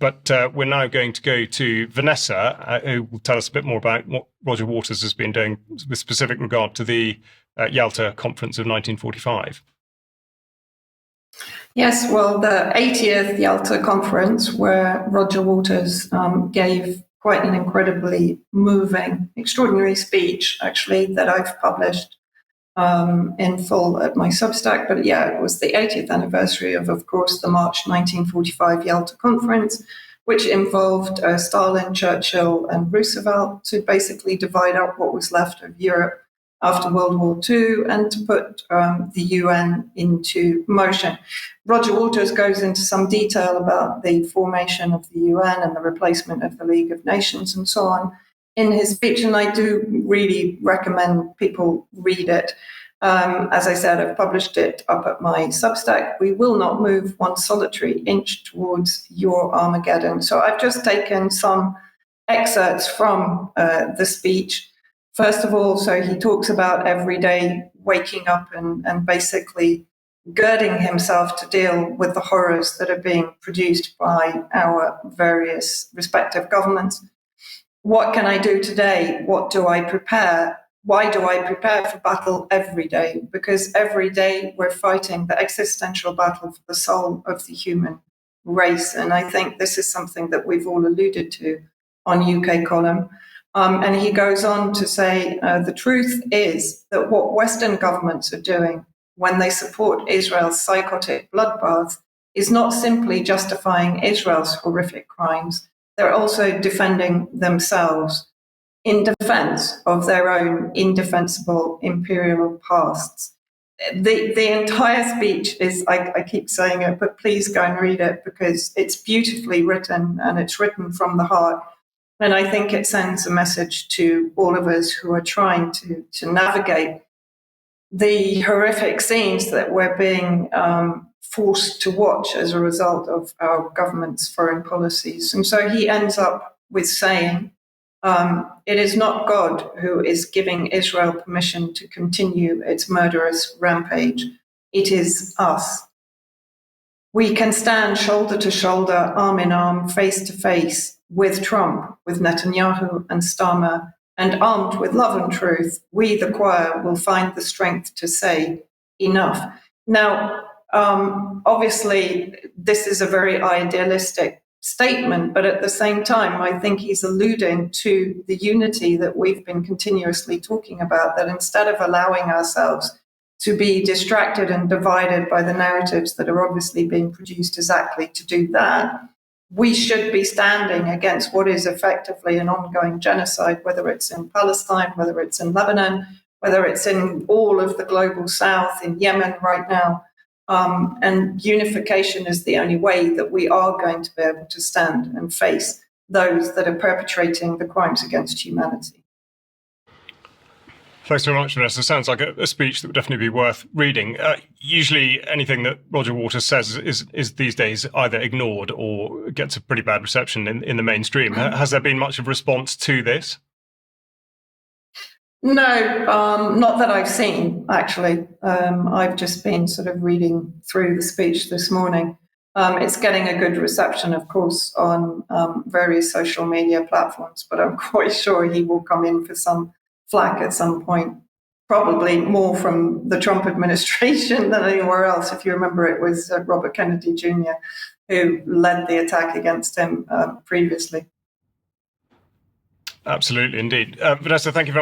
But we're now going to go to Vanessa, who will tell us a bit more about what Roger Waters has been doing with specific regard to the Yalta Conference of 1945. Yes, well, the 80th Yalta Conference, where Roger Waters gave quite an incredibly moving, extraordinary speech, actually, that I've published in full at my Substack. But yeah, it was the 80th anniversary of course, the March 1945 Yalta Conference, which involved Stalin, Churchill, and Roosevelt to basically divide up what was left of Europe after World War II and to put the UN into motion. Roger Waters goes into some detail about the formation of the UN and the replacement of the League of Nations and so on in his speech, and I do really recommend people read it. As I said, I've published it up at my Substack. We will not move one solitary inch towards your Armageddon. So I've just taken some excerpts from the speech. First of all, so he talks about every day waking up and basically girding himself to deal with the horrors that are being produced by our various respective governments. What can I do today? What do I prepare? Why do I prepare for battle every day? Because every day we're fighting the existential battle for the soul of the human race. And I think this is something that we've all alluded to on UK Column. And he goes on to say, the truth is that what Western governments are doing when they support Israel's psychotic bloodbath is not simply justifying Israel's horrific crimes. They're also defending themselves in defense of their own indefensible imperial pasts. The entire speech is, I keep saying it, but please go and read it because it's beautifully written and it's written from the heart. And I think it sends a message to all of us who are trying to navigate the horrific scenes that we're being forced to watch as a result of our government's foreign policies. And so he ends up with saying, it is not God who is giving Israel permission to continue its murderous rampage. It is us. We can stand shoulder to shoulder, arm in arm, face to face with Trump, with Netanyahu and Starmer, and armed with love and truth, we, the choir, will find the strength to say enough. Now, obviously, this is a very idealistic statement, but at the same time, I think he's alluding to the unity that we've been continuously talking about, that instead of allowing ourselves to be distracted and divided by the narratives that are obviously being produced exactly to do that, we should be standing against what is effectively an ongoing genocide, whether it's in Palestine, whether it's in Lebanon, whether it's in all of the global south, in Yemen right now. And unification is the only way that we are going to be able to stand and face those that are perpetrating the crimes against humanity. Thanks very much, Vanessa. Sounds like a speech that would definitely be worth reading. Usually anything that Roger Waters says is these days either ignored or gets a pretty bad reception in the mainstream. Has there been much of a response to this? No, not that I've seen, actually. I've just been sort of reading through the speech this morning. It's getting a good reception, of course, on various social media platforms, but I'm quite sure he will come in for some flack at some point, probably more from the Trump administration than anywhere else. If you remember, it was Robert Kennedy Jr. who led the attack against him previously. Absolutely, indeed. Vanessa, thank you very much.